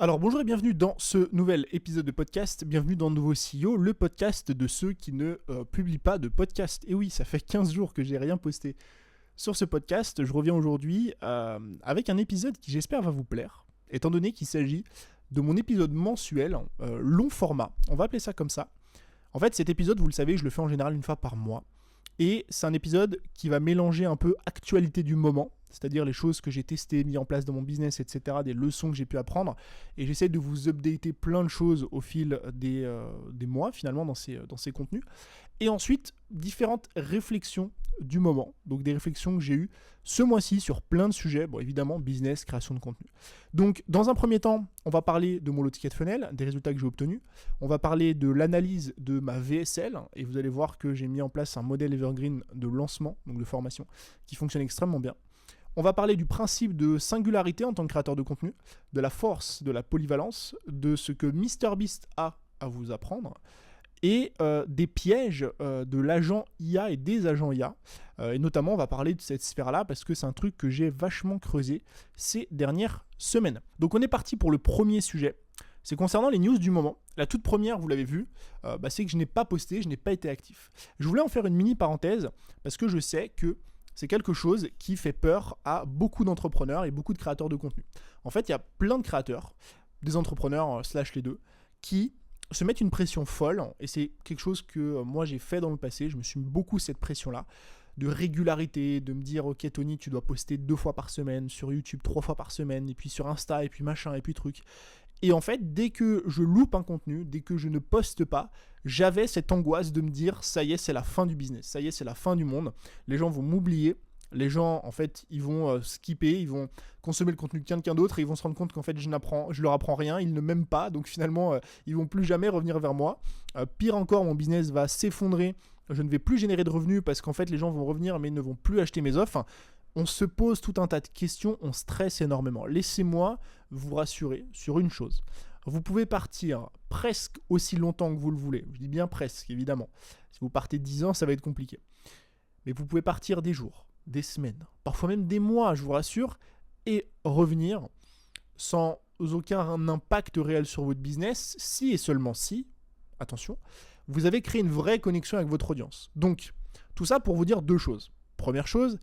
Alors bonjour et bienvenue dans ce nouvel épisode de podcast, bienvenue dans Nouveau CEO, le podcast de ceux qui ne publient pas de podcast. Et oui, ça fait 15 jours que j'ai rien posté sur ce podcast, je reviens aujourd'hui avec un épisode qui j'espère va vous plaire, étant donné qu'il s'agit de mon épisode mensuel, long format, on va appeler ça comme ça. En fait cet épisode, vous le savez, je le fais en général une fois par mois, et c'est un épisode qui va mélanger un peu actualité du moment, c'est-à-dire les choses que j'ai testées, mis en place dans mon business, etc., des leçons que j'ai pu apprendre, et j'essaie de vous updater plein de choses au fil des mois, finalement, dans ces contenus. Et ensuite, différentes réflexions du moment, donc des réflexions que j'ai eues ce mois-ci sur plein de sujets, bon évidemment, business, création de contenu. Donc, dans un premier temps, on va parler de mon low ticket funnel, des résultats que j'ai obtenus, on va parler de l'analyse de ma VSL, et vous allez voir que j'ai mis en place un modèle evergreen de lancement, donc de formation, qui fonctionne extrêmement bien. On va parler du principe de singularité en tant que créateur de contenu, de la force, de la polyvalence, de ce que MrBeast a à vous apprendre, et des pièges de l'agent IA et des agents IA. Et notamment, on va parler de cette sphère-là parce que c'est un truc que j'ai vachement creusé ces dernières semaines. Donc on est parti pour le premier sujet. C'est concernant les news du moment. La toute première, vous l'avez vu, c'est que je n'ai pas posté, je n'ai pas été actif. Je voulais en faire une mini parenthèse parce que je sais que c'est quelque chose qui fait peur à beaucoup d'entrepreneurs et beaucoup de créateurs de contenu. En fait, il y a plein de créateurs, des entrepreneurs / les deux, qui se mettent une pression folle, et c'est quelque chose que moi j'ai fait dans le passé, je me suis mis beaucoup cette pression-là, de régularité, de me dire ok Tony, tu dois poster 2 fois par semaine, sur YouTube 3 fois par semaine, et puis sur Insta, et puis machin, et puis truc. Et en fait, dès que je loupe un contenu, dès que je ne poste pas, j'avais cette angoisse de me dire ça y est, c'est la fin du business, ça y est, c'est la fin du monde, les gens vont m'oublier. Les gens, en fait, ils vont skipper, ils vont consommer le contenu de quelqu'un d'autre et ils vont se rendre compte qu'en fait, je leur apprends rien, ils ne m'aiment pas, donc finalement, ils vont plus jamais revenir vers moi. Pire encore, mon business va s'effondrer, je ne vais plus générer de revenus parce qu'en fait, les gens vont revenir mais ils ne vont plus acheter mes offres. On se pose tout un tas de questions, on stresse énormément. Laissez-moi vous rassurer sur une chose. Vous pouvez partir presque aussi longtemps que vous le voulez. Je dis bien presque, évidemment. Si vous partez 10 ans, ça va être compliqué. Mais vous pouvez partir des jours, des semaines, parfois même des mois, je vous rassure, et revenir sans aucun impact réel sur votre business, si et seulement si, attention, vous avez créé une vraie connexion avec votre audience. Donc, tout ça pour vous dire 2 choses. Première chose,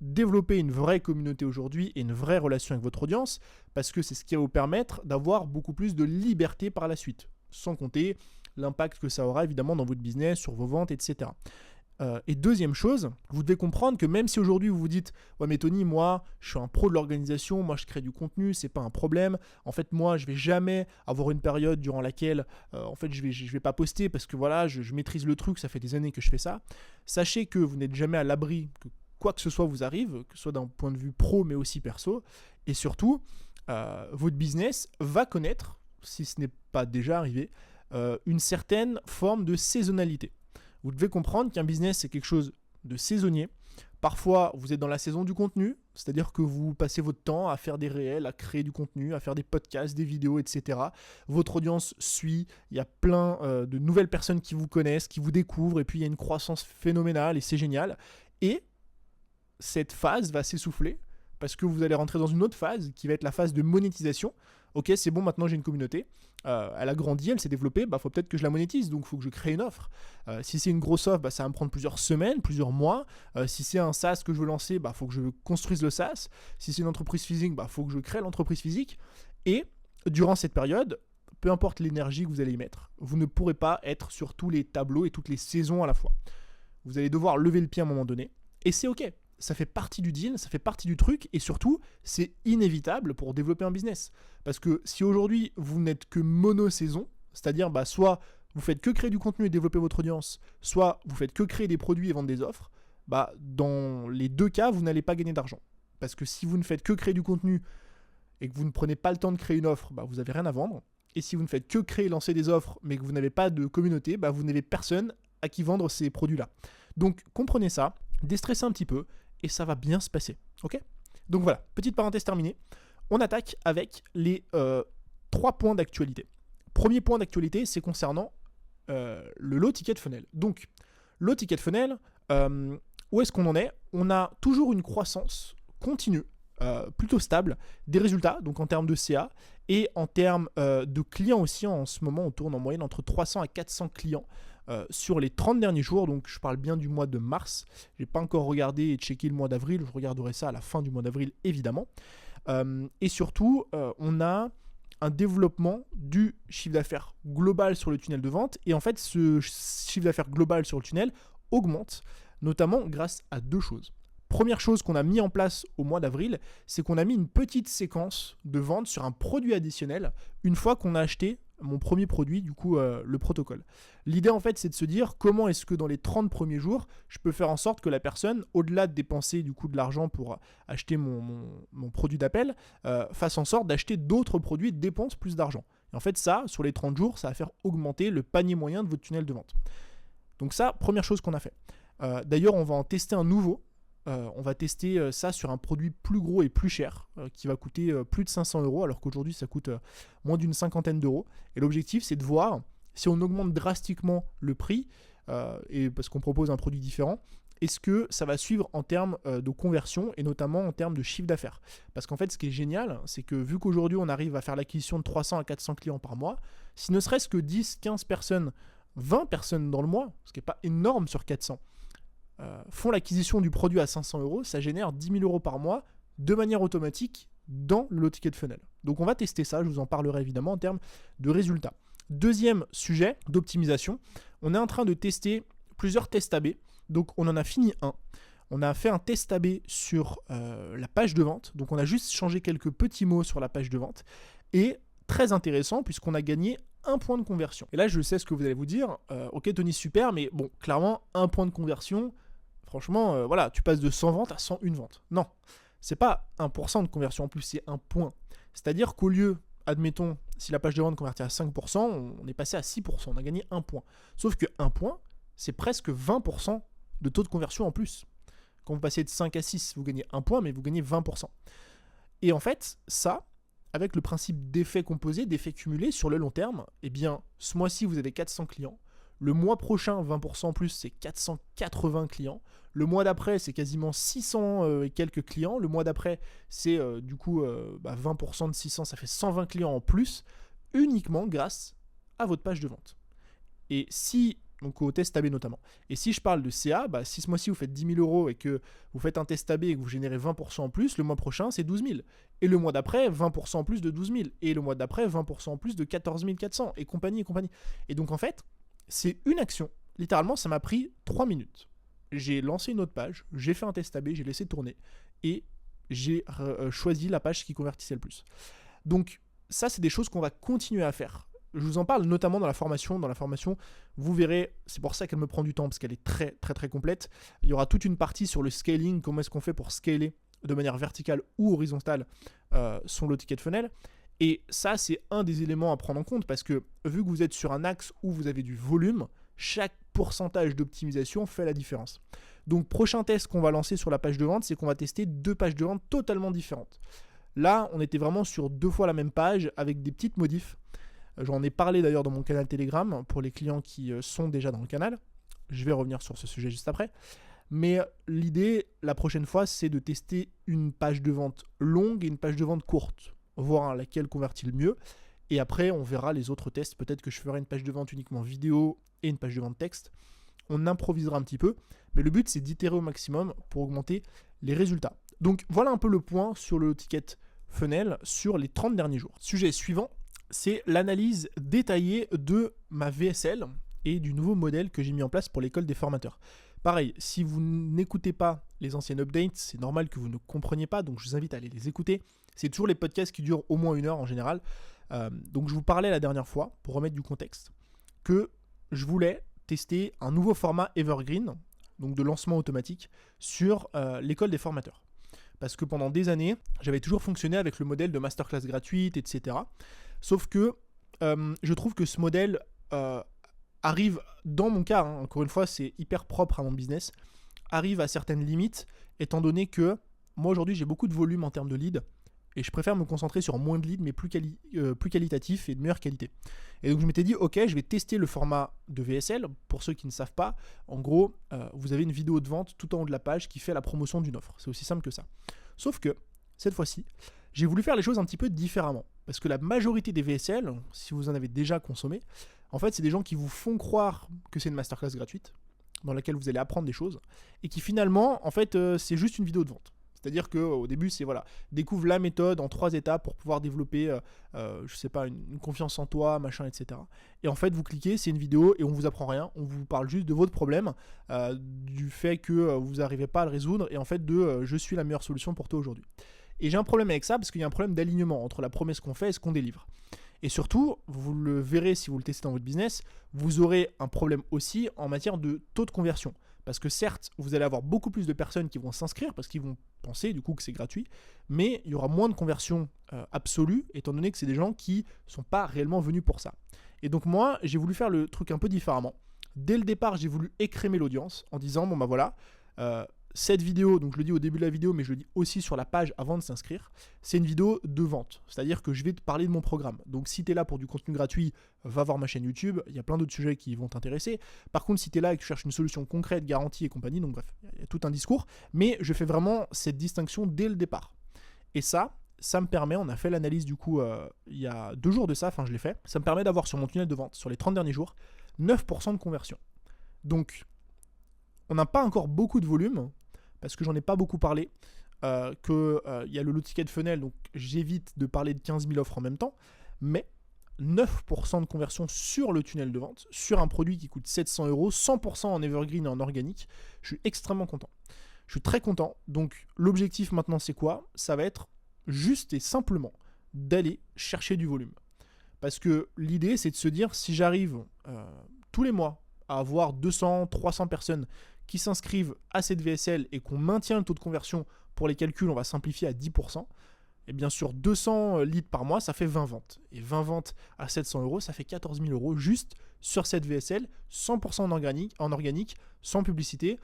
développer une vraie communauté aujourd'hui et une vraie relation avec votre audience, parce que c'est ce qui va vous permettre d'avoir beaucoup plus de liberté par la suite, sans compter l'impact que ça aura évidemment dans votre business, sur vos ventes, etc. Et deuxième chose, vous devez comprendre que même si aujourd'hui vous vous dites « Ouais mais Tony, moi je suis un pro de l'organisation, moi je crée du contenu, c'est pas un problème. En fait moi je vais jamais avoir une période durant laquelle en fait je vais pas poster parce que voilà, je maîtrise le truc, ça fait des années que je fais ça. » Sachez que vous n'êtes jamais à l'abri que quoi que ce soit vous arrive, que ce soit d'un point de vue pro mais aussi perso. Et surtout, votre business va connaître, si ce n'est pas déjà arrivé, une certaine forme de saisonnalité. Vous devez comprendre qu'un business, c'est quelque chose de saisonnier. Parfois, vous êtes dans la saison du contenu, c'est-à-dire que vous passez votre temps à faire des réels, à créer du contenu, à faire des podcasts, des vidéos, etc. Votre audience suit, il y a plein de nouvelles personnes qui vous connaissent, qui vous découvrent, et puis il y a une croissance phénoménale, et c'est génial. Et cette phase va s'essouffler, parce que vous allez rentrer dans une autre phase, qui va être la phase de monétisation. Ok, c'est bon, maintenant j'ai une communauté, elle a grandi, elle s'est développée, faut peut-être que je la monétise, donc il faut que je crée une offre. Si c'est une grosse offre, ça va me prendre plusieurs semaines, plusieurs mois. Si c'est un SaaS que je veux lancer, il faut que je construise le SaaS. Si c'est une entreprise physique, il faut que je crée l'entreprise physique. Et durant cette période, peu importe l'énergie que vous allez y mettre, vous ne pourrez pas être sur tous les tableaux et toutes les saisons à la fois. Vous allez devoir lever le pied à un moment donné, et c'est ok. Ça fait partie du deal, ça fait partie du truc, et surtout, c'est inévitable pour développer un business. Parce que si aujourd'hui, vous n'êtes que mono-saison, c'est-à-dire soit vous faites que créer du contenu et développer votre audience, soit vous faites que créer des produits et vendre des offres, dans les 2 cas, vous n'allez pas gagner d'argent. Parce que si vous ne faites que créer du contenu et que vous ne prenez pas le temps de créer une offre, vous n'avez rien à vendre. Et si vous ne faites que créer et lancer des offres, mais que vous n'avez pas de communauté, vous n'avez personne à qui vendre ces produits-là. Donc comprenez ça, déstressez un petit peu, et ça va bien se passer, ok ? Donc voilà, petite parenthèse terminée. On attaque avec les 3 points d'actualité. Premier point d'actualité, c'est concernant le low ticket funnel. Donc, low ticket funnel, où est-ce qu'on en est ? On a toujours une croissance continue, plutôt stable, des résultats, donc en termes de CA, Et en termes de clients aussi, en ce moment, on tourne en moyenne entre 300 à 400 clients sur les 30 derniers jours. Donc, je parle bien du mois de mars. Je n'ai pas encore regardé et checké le mois d'avril. Je regarderai ça à la fin du mois d'avril, évidemment. Et surtout, on a un développement du chiffre d'affaires global sur le tunnel de vente. Et en fait, ce chiffre d'affaires global sur le tunnel augmente, notamment grâce à deux choses. Première chose qu'on a mis en place au mois d'avril, c'est qu'on a mis une petite séquence de vente sur un produit additionnel une fois qu'on a acheté mon premier produit, du coup le protocole. L'idée en fait, c'est de se dire comment est-ce que dans les 30 premiers jours, je peux faire en sorte que la personne, au-delà de dépenser du coup de l'argent pour acheter mon produit d'appel, fasse en sorte d'acheter d'autres produits et dépense plus d'argent. Et en fait ça, sur les 30 jours, ça va faire augmenter le panier moyen de votre tunnel de vente. Donc ça, première chose qu'on a fait. D'ailleurs, on va en tester un nouveau. On va tester ça sur un produit plus gros et plus cher qui va coûter plus de 500 € alors qu'aujourd'hui ça coûte moins d'une cinquantaine d'euros. Et l'objectif c'est de voir si on augmente drastiquement le prix et parce qu'on propose un produit différent, est-ce que ça va suivre en termes de conversion et notamment en termes de chiffre d'affaires. Parce qu'en fait ce qui est génial c'est que vu qu'aujourd'hui on arrive à faire l'acquisition de 300 à 400 clients par mois, si ne serait-ce que 10, 15 personnes, 20 personnes dans le mois, ce qui n'est pas énorme sur 400, font l'acquisition du produit à 500 €, ça génère 10 000 € par mois de manière automatique dans le low ticket funnel. Donc on va tester ça, je vous en parlerai évidemment en termes de résultats. Deuxième sujet d'optimisation, on est en train de tester plusieurs tests AB. Donc on en a fini un. On a fait un test AB sur la page de vente. Donc on a juste changé quelques petits mots sur la page de vente. Et très intéressant puisqu'on a gagné un point de conversion. Et là je sais ce que vous allez vous dire. Ok Tony, super, mais bon, clairement, un point de conversion, franchement, voilà, tu passes de 100 ventes à 101 ventes. Non, c'est pas 1% de conversion en plus, c'est un point. C'est-à-dire qu'au lieu, admettons, si la page de vente convertit à 5%, on est passé à 6%, on a gagné un point. Sauf que un point, c'est presque 20% de taux de conversion en plus. Quand vous passez de 5 à 6, vous gagnez un point, mais vous gagnez 20%. Et en fait, ça, avec le principe d'effet composé, d'effet cumulé sur le long terme, eh bien, ce mois-ci, vous avez 400 clients. Le mois prochain, 20% en plus, c'est 480 clients. Le mois d'après, c'est quasiment 600 et quelques clients. Le mois d'après, c'est 20% de 600, ça fait 120 clients en plus, uniquement grâce à votre page de vente. Et si, donc au test AB notamment, et si je parle de CA, si ce mois-ci vous faites 10 000 € et que vous faites un test AB et que vous générez 20% en plus, le mois prochain, c'est 12 000. Et le mois d'après, 20% en plus de 12 000. Et le mois d'après, 20% en plus de 14 400. Et compagnie, et compagnie. Et donc en fait, c'est une action. Littéralement, ça m'a pris 3 minutes. J'ai lancé une autre page, j'ai fait un test AB, j'ai laissé tourner et j'ai choisi la page qui convertissait le plus. Donc ça, c'est des choses qu'on va continuer à faire. Je vous en parle notamment dans la formation. Dans la formation, vous verrez, c'est pour ça qu'elle me prend du temps parce qu'elle est très très très complète. Il y aura toute une partie sur le scaling, comment est-ce qu'on fait pour scaler de manière verticale ou horizontale son low ticket funnel. Et ça, c'est un des éléments à prendre en compte parce que vu que vous êtes sur un axe où vous avez du volume, chaque pourcentage d'optimisation fait la différence. Donc, prochain test qu'on va lancer sur la page de vente, c'est qu'on va tester 2 pages de vente totalement différentes. Là, on était vraiment sur 2 fois la même page avec des petites modifs. J'en ai parlé d'ailleurs dans mon canal Telegram pour les clients qui sont déjà dans le canal. Je vais revenir sur ce sujet juste après. Mais l'idée, la prochaine fois, c'est de tester une page de vente longue et une page de vente courte, voir laquelle convertit le mieux. Et après, on verra les autres tests. Peut-être que je ferai une page de vente uniquement vidéo et une page de vente texte. On improvisera un petit peu. Mais le but, c'est d'itérer au maximum pour augmenter les résultats. Donc, voilà un peu le point sur le ticket funnel sur les 30 derniers jours. Sujet suivant, c'est l'analyse détaillée de ma VSL et du nouveau modèle que j'ai mis en place pour l'école des formateurs. Pareil, si vous n'écoutez pas les anciennes updates, c'est normal que vous ne compreniez pas, donc je vous invite à aller les écouter. C'est toujours les podcasts qui durent au moins 1 heure en général. Donc je vous parlais la dernière fois, pour remettre du contexte, que je voulais tester un nouveau format Evergreen, donc de lancement automatique, sur l'école des formateurs. Parce que pendant des années, j'avais toujours fonctionné avec le modèle de masterclass gratuite, etc. Sauf que je trouve que ce modèle arrive, dans mon cas, encore une fois, c'est hyper propre à mon business, arrive à certaines limites, étant donné que moi aujourd'hui j'ai beaucoup de volume en termes de leads, et je préfère me concentrer sur moins de leads, mais plus qualitatif et de meilleure qualité. Et donc je m'étais dit, ok, je vais tester le format de VSL. Pour ceux qui ne savent pas, en gros, vous avez une vidéo de vente tout en haut de la page qui fait la promotion d'une offre. C'est aussi simple que ça. Sauf que, cette fois-ci, j'ai voulu faire les choses un petit peu différemment. Parce que la majorité des VSL, si vous en avez déjà consommé, en fait, c'est des gens qui vous font croire que c'est une masterclass gratuite, dans laquelle vous allez apprendre des choses, et qui finalement, en fait, c'est juste une vidéo de vente. C'est-à-dire qu'au début, c'est voilà, découvre la méthode en 3 étapes pour pouvoir développer, je sais pas, une confiance en toi, machin, etc. Et en fait, vous cliquez, c'est une vidéo et on vous apprend rien, on vous parle juste de votre problème, du fait que vous n'arrivez pas à le résoudre, et en fait de je suis la meilleure solution pour toi aujourd'hui. Et j'ai un problème avec ça parce qu'il y a un problème d'alignement entre la promesse qu'on fait et ce qu'on délivre. Et surtout, vous le verrez si vous le testez dans votre business, vous aurez un problème aussi en matière de taux de conversion. Parce que certes, vous allez avoir beaucoup plus de personnes qui vont s'inscrire parce qu'ils vont penser du coup que c'est gratuit, mais il y aura moins de conversion absolue étant donné que c'est des gens qui ne sont pas réellement venus pour ça. Et donc moi, j'ai voulu faire le truc un peu différemment. Dès le départ, j'ai voulu écrémer l'audience en disant, bon bah voilà, cette vidéo, donc je le dis au début de la vidéo, mais je le dis aussi sur la page avant de s'inscrire, c'est une vidéo de vente. C'est-à-dire que je vais te parler de mon programme. Donc si tu es là pour du contenu gratuit, va voir ma chaîne YouTube, il y a plein d'autres sujets qui vont t'intéresser. Par contre, si tu es là et que tu cherches une solution concrète, garantie et compagnie, donc bref, il y a tout un discours, mais je fais vraiment cette distinction dès le départ. Et ça me permet, on a fait l'analyse du coup il y a 2 jours de ça, enfin je l'ai fait, ça me permet d'avoir sur mon tunnel de vente, sur les 30 derniers jours, 9% de conversion. Donc, on n'a pas encore beaucoup de volume, parce que j'en ai pas beaucoup parlé, qu'il y a le low ticket funnel, donc j'évite de parler de 15 000 offres en même temps, mais 9% de conversion sur le tunnel de vente, sur un produit qui coûte 700 €, 100% en evergreen et en organique, je suis extrêmement content. Je suis très content, donc l'objectif maintenant c'est quoi ? Ça va être juste et simplement d'aller chercher du volume. Parce que l'idée c'est de se dire, si j'arrive tous les mois à avoir 200, 300 personnes qui s'inscrivent à cette VSL et qu'on maintient le taux de conversion, pour les calculs, on va simplifier à 10%, et bien sûr 200 leads par mois, ça fait 20 ventes. Et 20 ventes à 700 €, ça fait 14 000 € juste sur cette VSL, 100% en organique, sans publicité,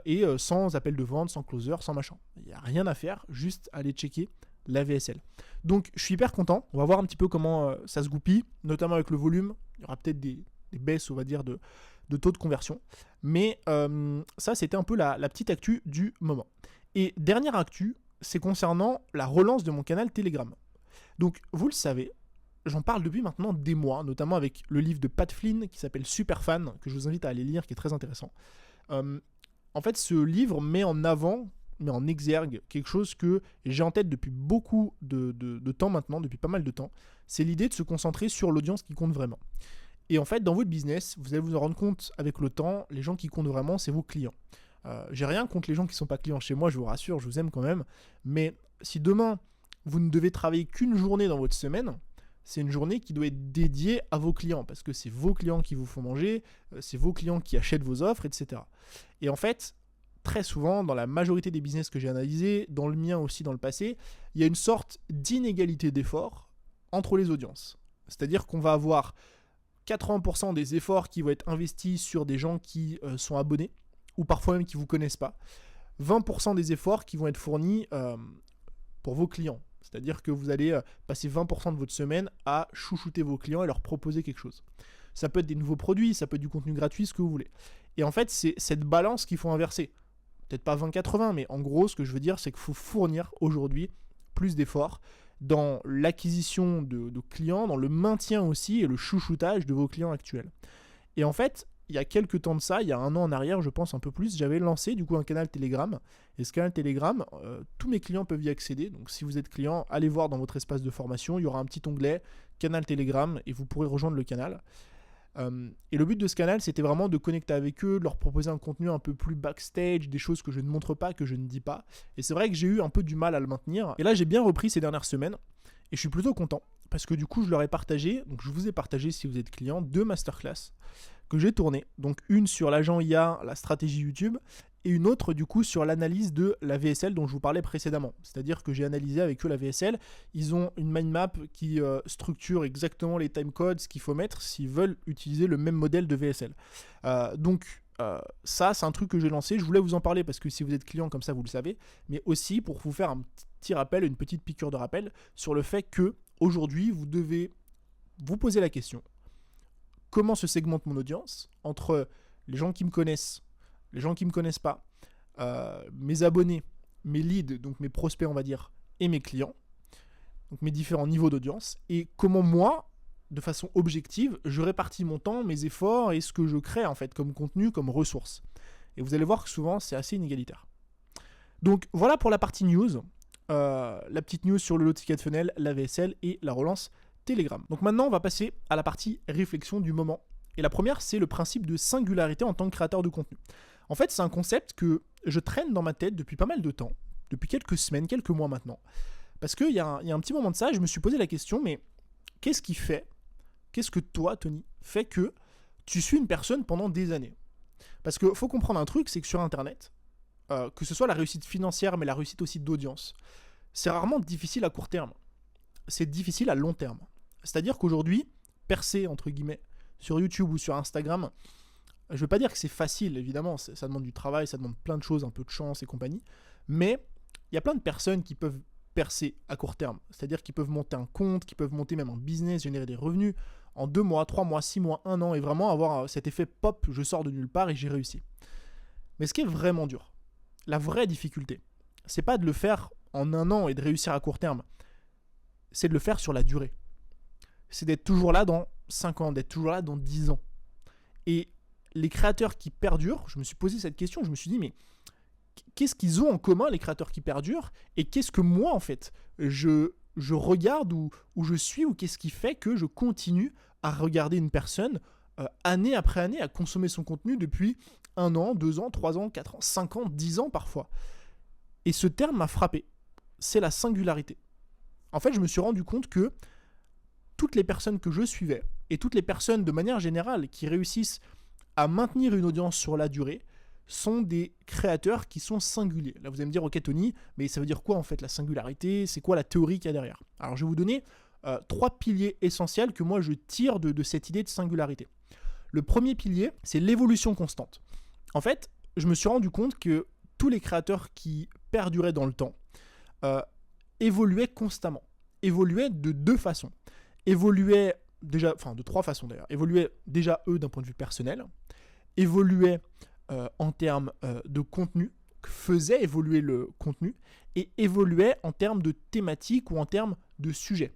et sans appel de vente, sans closer, sans machin. Il n'y a rien à faire, juste aller checker la VSL. Donc je suis hyper content, on va voir un petit peu comment ça se goupille, notamment avec le volume. Il y aura peut-être des baisses, on va dire, de taux de conversion. Mais ça, c'était un peu la petite actu du moment. Et dernière actu, c'est concernant la relance de mon canal Telegram. Donc, vous le savez, j'en parle depuis maintenant des mois, notamment avec le livre de Pat Flynn qui s'appelle Superfan, que je vous invite à aller lire, qui est très intéressant. En fait, ce livre met en avant, met en exergue quelque chose que j'ai en tête depuis beaucoup de temps maintenant, depuis pas mal de temps. C'est l'idée de se concentrer sur l'audience qui compte vraiment. Et en fait, dans votre business, vous allez vous en rendre compte avec le temps, les gens qui comptent vraiment, c'est vos clients. J'ai rien contre les gens qui ne sont pas clients chez moi, je vous rassure, je vous aime quand même. Mais si demain, vous ne devez travailler qu'une journée dans votre semaine, c'est une journée qui doit être dédiée à vos clients, parce que c'est vos clients qui vous font manger, c'est vos clients qui achètent vos offres, etc. Et en fait, très souvent, dans la majorité des business que j'ai analysés, dans le mien aussi dans le passé, il y a une sorte d'inégalité d'efforts entre les audiences. C'est-à-dire qu'on va avoir 80% des efforts qui vont être investis sur des gens qui sont abonnés, ou parfois même qui ne vous connaissent pas. 20% des efforts qui vont être fournis pour vos clients. C'est-à-dire que vous allez passer 20% de votre semaine à chouchouter vos clients et leur proposer quelque chose. Ça peut être des nouveaux produits, ça peut être du contenu gratuit, ce que vous voulez. Et en fait, c'est cette balance qu'il faut inverser. Peut-être pas 20-80, mais en gros, ce que je veux dire, c'est qu'il faut fournir aujourd'hui plus d'efforts dans l'acquisition de clients, dans le maintien aussi et le chouchoutage de vos clients actuels. Et en fait, il y a quelques temps de ça, il y a 1 an en arrière, je pense un peu plus, j'avais lancé du coup un canal Telegram. Et ce canal Telegram, tous mes clients peuvent y accéder. Donc si vous êtes client, allez voir dans votre espace de formation, il y aura un petit onglet canal Telegram et vous pourrez rejoindre le canal. Et le but de ce canal, c'était vraiment de connecter avec eux, de leur proposer un contenu un peu plus backstage, des choses que je ne montre pas, que je ne dis pas. Et c'est vrai que j'ai eu un peu du mal à le maintenir. Et là, j'ai bien repris ces dernières semaines et je suis plutôt content parce que du coup, je leur ai partagé, donc je vous ai partagé si vous êtes client, 2 masterclass que j'ai tournées. Donc une sur l'agent IA, la stratégie YouTube, et une autre du coup sur l'analyse de la VSL dont je vous parlais précédemment. C'est-à-dire que j'ai analysé avec eux la VSL. Ils ont une mind map qui structure exactement les timecodes, ce qu'il faut mettre s'ils veulent utiliser le même modèle de VSL. Ça, c'est un truc que j'ai lancé. Je voulais vous en parler parce que si vous êtes client comme ça, vous le savez. Mais aussi pour vous faire un petit rappel, une petite piqûre de rappel sur le fait que aujourd'hui, vous devez vous poser la question. Comment se segmente mon audience entre les gens qui me connaissent, les gens qui ne me connaissent pas, mes abonnés, mes leads, donc mes prospects on va dire, et mes clients. donc mes différents niveaux d'audience, et comment moi, de façon objective, je répartis mon temps, mes efforts et ce que je crée en fait comme contenu, comme ressource. Et vous allez voir que souvent c'est assez inégalitaire. Donc voilà pour la partie news, la petite news sur le low ticket funnel, la VSL et la relance Telegram. Donc maintenant on va passer à la partie réflexion du moment. Et la première, c'est le principe de singularité en tant que créateur de contenu. En fait, c'est un concept que je traîne dans ma tête depuis pas mal de temps, depuis quelques semaines, quelques mois maintenant. Parce qu'il y a un petit moment de ça, je me suis posé la question, mais qu'est-ce que toi, Tony, fait que tu suis une personne pendant des années? Parce qu'il faut comprendre un truc, c'est que sur Internet, que ce soit la réussite financière, mais la réussite aussi d'audience, c'est rarement difficile à court terme. C'est difficile à long terme. C'est-à-dire qu'aujourd'hui, percer, entre guillemets, sur YouTube ou sur Instagram, je ne veux pas dire que c'est facile, évidemment, ça demande du travail, ça demande plein de choses, un peu de chance et compagnie, mais il y a plein de personnes qui peuvent percer à court terme, c'est-à-dire qu'ils peuvent monter un compte, qui peuvent monter même un business, générer des revenus en 2 mois, 3 mois, 6 mois, 1 an, et vraiment avoir cet effet pop, je sors de nulle part et j'ai réussi. Mais ce qui est vraiment dur, la vraie difficulté, c'est pas de le faire en 1 an et de réussir à court terme, c'est de le faire sur la durée. C'est d'être toujours là dans 5 ans, d'être toujours là dans 10 ans. Et les créateurs qui perdurent, je me suis posé cette question, je me suis dit, mais qu'est-ce qu'ils ont en commun, les créateurs qui perdurent, et qu'est-ce que moi, en fait, je regarde ou je suis, ou qu'est-ce qui fait que je continue à regarder une personne année après année, à consommer son contenu depuis 1 an, 2 ans, 3 ans, 4 ans, 5 ans, 10 ans parfois. Et ce terme m'a frappé, c'est la singularité. En fait, je me suis rendu compte que toutes les personnes que je suivais, et toutes les personnes de manière générale qui réussissent à maintenir une audience sur la durée, sont des créateurs qui sont singuliers. Là, vous allez me dire, ok Tony, mais ça veut dire quoi en fait la singularité? C'est quoi la théorie qu'il y a derrière? Alors, je vais vous donner 3 piliers essentiels que moi je tire de cette idée de singularité. Le premier pilier, c'est l'évolution constante. En fait, je me suis rendu compte que tous les créateurs qui perduraient dans le temps évoluaient constamment. Évoluaient de 2 façons. Évoluaient déjà, enfin de 3 façons d'ailleurs. Évoluaient déjà eux d'un point de vue personnel. Évoluaient en termes de contenu, faisait évoluer le contenu, et évoluait en termes de thématique ou en termes de sujet.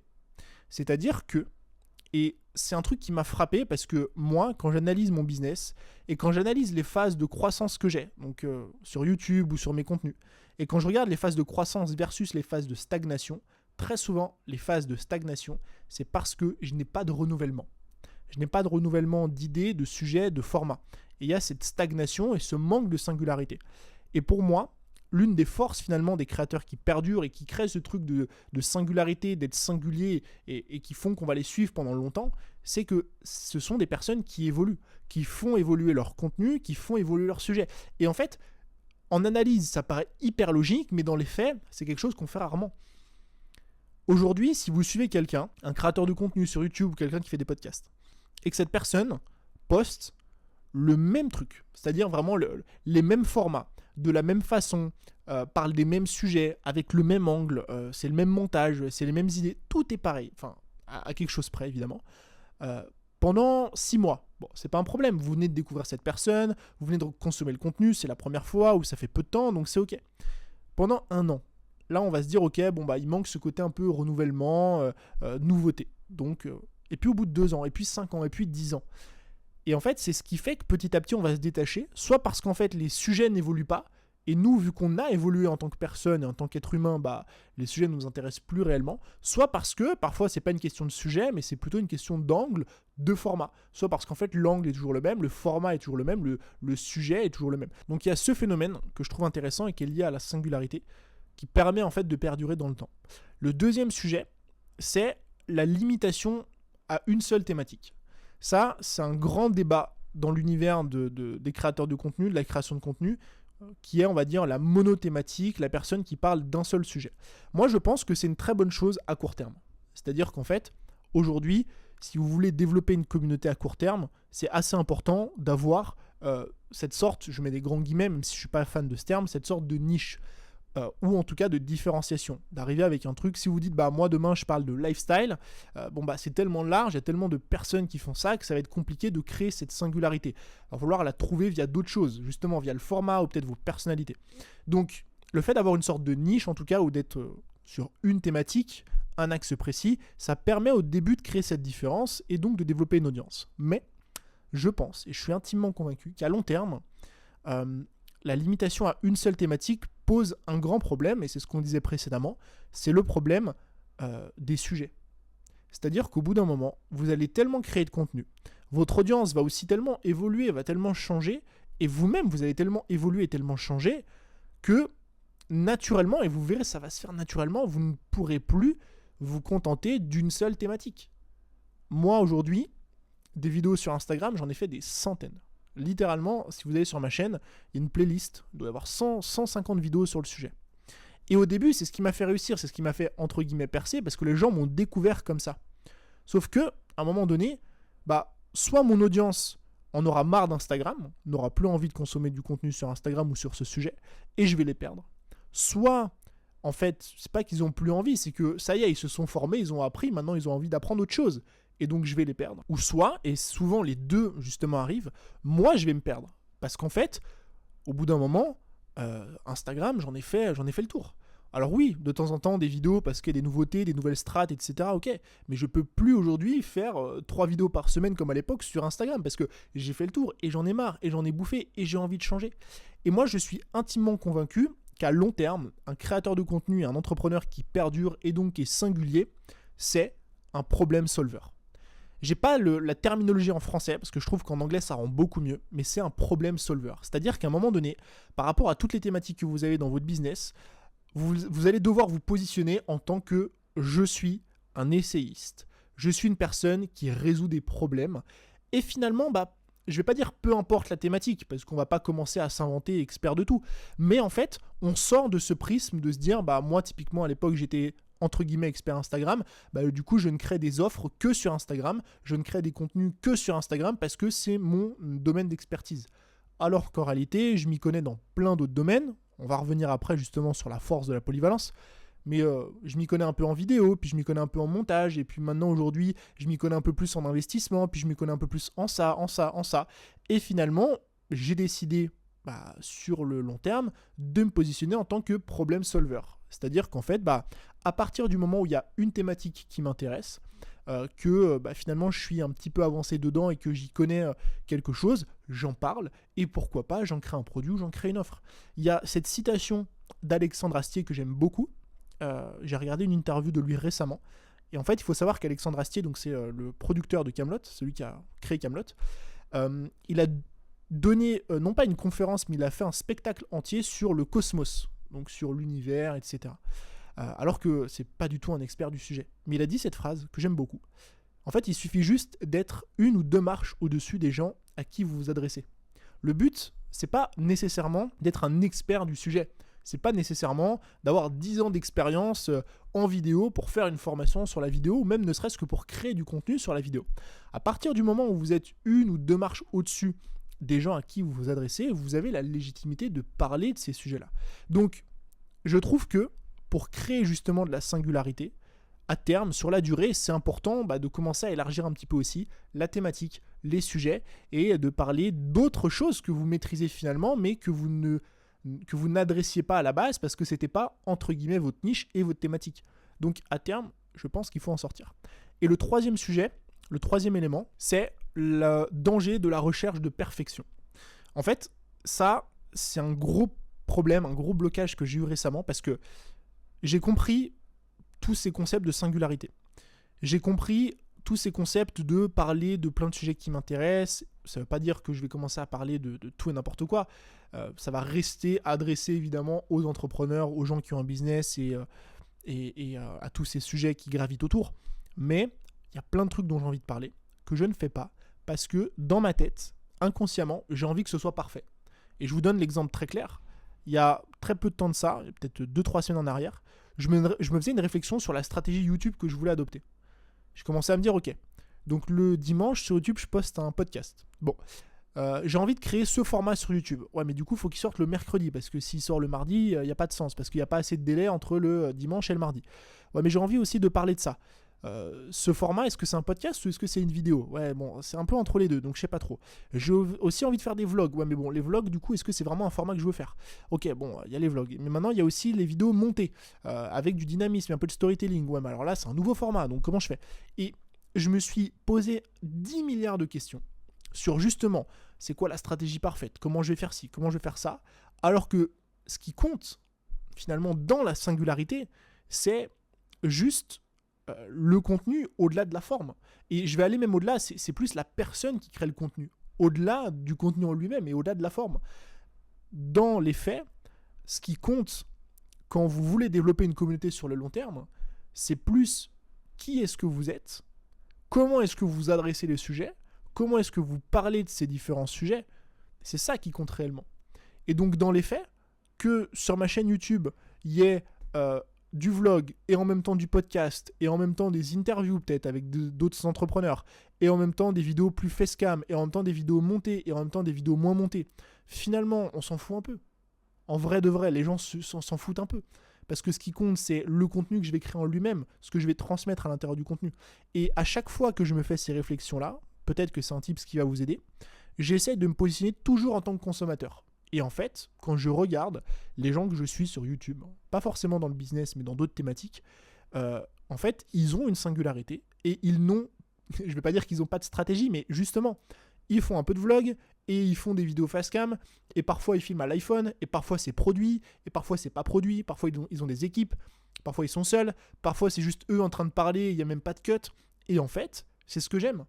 C'est-à-dire que, et c'est un truc qui m'a frappé parce que moi, quand j'analyse mon business, et quand j'analyse les phases de croissance que j'ai, donc sur YouTube ou sur mes contenus, et quand je regarde les phases de croissance versus les phases de stagnation, très souvent, les phases de stagnation, c'est parce que je n'ai pas de renouvellement. Je n'ai pas de renouvellement d'idées, de sujets, de formats. Et il y a cette stagnation et ce manque de singularité. Et pour moi, l'une des forces finalement des créateurs qui perdurent et qui créent ce truc de singularité, d'être singulier et qui font qu'on va les suivre pendant longtemps, c'est que ce sont des personnes qui évoluent, qui font évoluer leur contenu, qui font évoluer leur sujet. Et en fait, en analyse, ça paraît hyper logique, mais dans les faits, c'est quelque chose qu'on fait rarement. Aujourd'hui, si vous suivez quelqu'un, un créateur de contenu sur YouTube ou quelqu'un qui fait des podcasts, et que cette personne poste le même truc, c'est-à-dire vraiment les mêmes formats, de la même façon, parle des mêmes sujets, avec le même angle, c'est le même montage, c'est les mêmes idées, tout est pareil, enfin à quelque chose près évidemment, pendant 6 mois. Bon, c'est pas un problème, vous venez de découvrir cette personne, vous venez de consommer le contenu, c'est la première fois ou ça fait peu de temps, donc c'est ok. Pendant 1 an, là on va se dire ok, bon bah il manque ce côté un peu renouvellement, nouveauté, donc et puis au bout de 2 ans, et puis 5 ans, et puis 10 ans. Et en fait, c'est ce qui fait que petit à petit, on va se détacher, soit parce qu'en fait, les sujets n'évoluent pas, et nous, vu qu'on a évolué en tant que personne et en tant qu'être humain, bah, les sujets ne nous intéressent plus réellement, soit parce que, parfois, c'est pas une question de sujet, mais c'est plutôt une question d'angle, de format, soit parce qu'en fait, l'angle est toujours le même, le format est toujours le même, le sujet est toujours le même. Donc il y a ce phénomène que je trouve intéressant et qui est lié à la singularité, qui permet en fait de perdurer dans le temps. Le deuxième sujet, c'est la limitation à une seule thématique. Ça, c'est un grand débat dans l'univers des créateurs de contenu, de la création de contenu, qui est, on va dire, la monothématique, la personne qui parle d'un seul sujet. Moi, je pense que c'est une très bonne chose à court terme. C'est-à-dire qu'en fait, aujourd'hui, si vous voulez développer une communauté à court terme, c'est assez important d'avoir cette sorte, je mets des grands guillemets, même si je ne suis pas fan de ce terme, cette sorte de niche. Ou en tout cas de différenciation, d'arriver avec un truc, si vous dites bah moi demain je parle de lifestyle, bon bah c'est tellement large, il y a tellement de personnes qui font ça que ça va être compliqué de créer cette singularité. Il va falloir la trouver via d'autres choses, justement via le format ou peut-être vos personnalités. Donc le fait d'avoir une sorte de niche en tout cas, ou d'être sur une thématique, un axe précis, ça permet au début de créer cette différence et donc de développer une audience. Mais je pense, et je suis intimement convaincu, qu'à long terme, la limitation à une seule thématique pose un grand problème, et c'est ce qu'on disait précédemment, c'est le problème des sujets. C'est-à-dire qu'au bout d'un moment, vous allez tellement créer de contenu, votre audience va aussi tellement évoluer, va tellement changer, et vous-même, vous allez tellement évoluer et tellement changer, que naturellement, et vous verrez, ça va se faire naturellement, vous ne pourrez plus vous contenter d'une seule thématique. Moi, aujourd'hui, des vidéos sur Instagram, j'en ai fait des centaines. Littéralement, si vous allez sur ma chaîne, il y a une playlist, il doit y avoir 150 vidéos sur le sujet. Et au début, c'est ce qui m'a fait réussir, c'est ce qui m'a fait, entre guillemets, percer, parce que les gens m'ont découvert comme ça. Sauf que, à un moment donné, soit mon audience en aura marre d'Instagram, n'aura plus envie de consommer du contenu sur Instagram ou sur ce sujet, et je vais les perdre. Soit, en fait, c'est pas qu'ils ont plus envie, c'est que ça y est, ils se sont formés, ils ont appris, maintenant ils ont envie d'apprendre autre chose. Et donc je vais les perdre. Ou soit, et souvent les deux justement arrivent, moi je vais me perdre. Parce qu'en fait, au bout d'un moment, Instagram, j'en ai fait le tour. Alors oui, de temps en temps des vidéos parce qu'il y a des nouveautés, des nouvelles strates, etc. Ok, mais je peux plus aujourd'hui faire 3 vidéos par semaine comme à l'époque sur Instagram parce que j'ai fait le tour et j'en ai marre et j'en ai bouffé et j'ai envie de changer. Et moi je suis intimement convaincu qu'à long terme, un créateur de contenu et un entrepreneur qui perdure et donc qui est singulier, c'est un problem solver. J'ai pas la terminologie en français parce que je trouve qu'en anglais ça rend beaucoup mieux, mais c'est un problem solver. C'est-à-dire qu'à un moment donné, par rapport à toutes les thématiques que vous avez dans votre business, vous allez devoir vous positionner en tant que je suis un essayiste. Je suis une personne qui résout des problèmes. Et finalement, je vais pas dire peu importe la thématique, parce qu'on va pas commencer à s'inventer expert de tout. Mais en fait, on sort de ce prisme de se dire, moi typiquement à l'époque j'étais entre guillemets expert Instagram, du coup je ne crée des offres que sur Instagram, je ne crée des contenus que sur Instagram parce que c'est mon domaine d'expertise. Alors qu'en réalité, je m'y connais dans plein d'autres domaines, on va revenir après justement sur la force de la polyvalence, mais je m'y connais un peu en vidéo, puis je m'y connais un peu en montage, et puis maintenant aujourd'hui, je m'y connais un peu plus en investissement, puis je m'y connais un peu plus en ça, et finalement, j'ai décidé sur le long terme de me positionner en tant que problem solver. C'est-à-dire qu'en fait, à partir du moment où il y a une thématique qui m'intéresse, que finalement je suis un petit peu avancé dedans et que j'y connais quelque chose, j'en parle et pourquoi pas j'en crée un produit ou j'en crée une offre. Il y a cette citation d'Alexandre Astier que j'aime beaucoup. J'ai regardé une interview de lui récemment et en fait il faut savoir qu'Alexandre Astier, donc c'est le producteur de Kaamelott, celui qui a créé Kaamelott, il a donné non pas une conférence mais il a fait un spectacle entier sur le cosmos, donc sur l'univers, etc. Alors que c'est pas du tout un expert du sujet. Mais il a dit cette phrase que j'aime beaucoup. En fait, il suffit juste d'être une ou deux marches au-dessus des gens à qui vous vous adressez. Le but, c'est pas nécessairement d'être un expert du sujet. C'est pas nécessairement d'avoir 10 ans d'expérience en vidéo pour faire une formation sur la vidéo, ou même ne serait-ce que pour créer du contenu sur la vidéo. À partir du moment où vous êtes une ou deux marches au-dessus des gens à qui vous vous adressez, vous avez la légitimité de parler de ces sujets-là. Donc, je trouve que pour créer justement de la singularité, à terme, sur la durée, c'est important de commencer à élargir un petit peu aussi la thématique, les sujets, et de parler d'autres choses que vous maîtrisez finalement, mais que vous n'adressiez pas à la base parce que c'était pas, entre guillemets, votre niche et votre thématique. Donc à terme, je pense qu'il faut en sortir. Et le troisième sujet, le troisième élément, c'est le danger de la recherche de perfection. En fait, ça, c'est un gros problème, un gros blocage que j'ai eu récemment parce que j'ai compris tous ces concepts de singularité. J'ai compris tous ces concepts de parler de plein de sujets qui m'intéressent. Ça ne veut pas dire que je vais commencer à parler de tout et n'importe quoi. Ça va rester adressé évidemment aux entrepreneurs, aux gens qui ont un business et à tous ces sujets qui gravitent autour. Mais il y a plein de trucs dont j'ai envie de parler que je ne fais pas parce que dans ma tête, inconsciemment, j'ai envie que ce soit parfait. Et je vous donne l'exemple très clair. Il y a très peu de temps de ça, peut-être 2-3 semaines en arrière, je me faisais une réflexion sur la stratégie YouTube que je voulais adopter. Je commençais à me dire, ok, donc le dimanche sur YouTube, je poste un podcast. Bon, j'ai envie de créer ce format sur YouTube. Ouais, mais du coup, il faut qu'il sorte le mercredi, parce que s'il sort le mardi, il n'y a pas de sens, parce qu'il n'y a pas assez de délai entre le dimanche et le mardi. Ouais, mais j'ai envie aussi de parler de ça. ce format, est-ce que c'est un podcast ou est-ce que c'est une vidéo? Ouais, bon, c'est un peu entre les deux, donc je sais pas trop. J'ai aussi envie de faire des vlogs. Ouais, mais bon, les vlogs, du coup, est-ce que c'est vraiment un format que je veux faire? Ok, bon, il y a les vlogs. Mais maintenant, il y a aussi les vidéos montées, avec du dynamisme, un peu de storytelling. Ouais, mais alors là, c'est un nouveau format, donc comment je fais? Et je me suis posé 10 milliards de questions sur justement, c'est quoi la stratégie parfaite? Comment je vais faire ci? Comment je vais faire ça? Alors que ce qui compte, finalement, dans la singularité, c'est juste le contenu au-delà de la forme. Et je vais aller même au-delà, c'est plus la personne qui crée le contenu, au-delà du contenu en lui-même et au-delà de la forme. Dans les faits, ce qui compte quand vous voulez développer une communauté sur le long terme, c'est plus qui est-ce que vous êtes, comment est-ce que vous adressez les sujets, comment est-ce que vous parlez de ces différents sujets. C'est ça qui compte réellement. Et donc dans les faits, que sur ma chaîne YouTube, il y ait du vlog et en même temps du podcast et en même temps des interviews peut-être avec d'autres entrepreneurs et en même temps des vidéos plus facecam et en même temps des vidéos montées et en même temps des vidéos moins montées, finalement on s'en fout un peu. En vrai de vrai, les gens s'en foutent un peu. Parce que ce qui compte, c'est le contenu que je vais créer en lui-même, ce que je vais transmettre à l'intérieur du contenu. Et à chaque fois que je me fais ces réflexions-là, peut-être que c'est un tips qui va vous aider, j'essaie de me positionner toujours en tant que consommateur. Et en fait, quand je regarde les gens que je suis sur YouTube, pas forcément dans le business, mais dans d'autres thématiques, en fait, ils ont une singularité et ils n'ont, je ne vais pas dire qu'ils n'ont pas de stratégie, mais justement, ils font un peu de vlog et ils font des vidéos facecam et parfois ils filment à l'iPhone et parfois c'est produit et parfois c'est pas produit, parfois ils ont des équipes, parfois ils sont seuls, parfois c'est juste eux en train de parler, il n'y a même pas de cut. Et en fait, c'est ce que j'aime.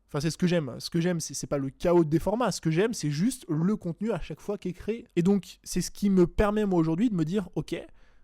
Enfin, c'est ce que j'aime. Ce que j'aime, c'est pas le chaos des formats. Ce que j'aime, c'est juste le contenu à chaque fois qui est créé. Et donc, c'est ce qui me permet, moi, aujourd'hui, de me dire, ok,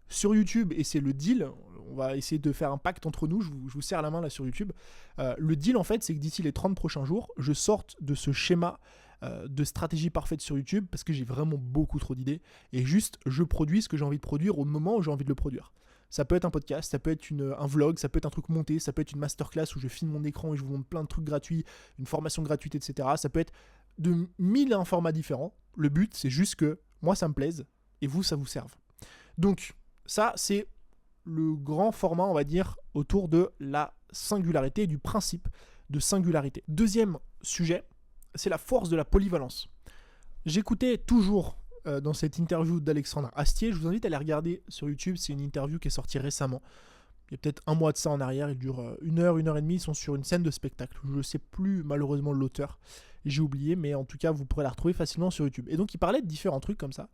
sur YouTube, et c'est le deal, on va essayer de faire un pacte entre nous, je vous serre la main là sur YouTube. Le deal, en fait, c'est que d'ici les 30 prochains jours, je sorte de ce schéma de stratégie parfaite sur YouTube, parce que j'ai vraiment beaucoup trop d'idées, et juste, je produis ce que j'ai envie de produire au moment où j'ai envie de le produire. Ça peut être un podcast, ça peut être un vlog, ça peut être un truc monté, ça peut être une masterclass où je filme mon écran et je vous montre plein de trucs gratuits, une formation gratuite, etc. Ça peut être de 1000 formats différents. Le but, c'est juste que moi, ça me plaise et vous, ça vous serve. Donc, ça, c'est le grand format, on va dire, autour de la singularité et du principe de singularité. Deuxième sujet, c'est la force de la polyvalence. J'écoutais toujours dans cette interview d'Alexandre Astier, je vous invite à aller regarder sur YouTube, c'est une interview qui est sortie récemment, il y a peut-être un mois de ça en arrière, il dure 1 heure, 1 heure et demie, ils sont sur une scène de spectacle, je ne sais plus malheureusement l'auteur, j'ai oublié, mais en tout cas vous pourrez la retrouver facilement sur YouTube. Et donc il parlait de différents trucs comme ça,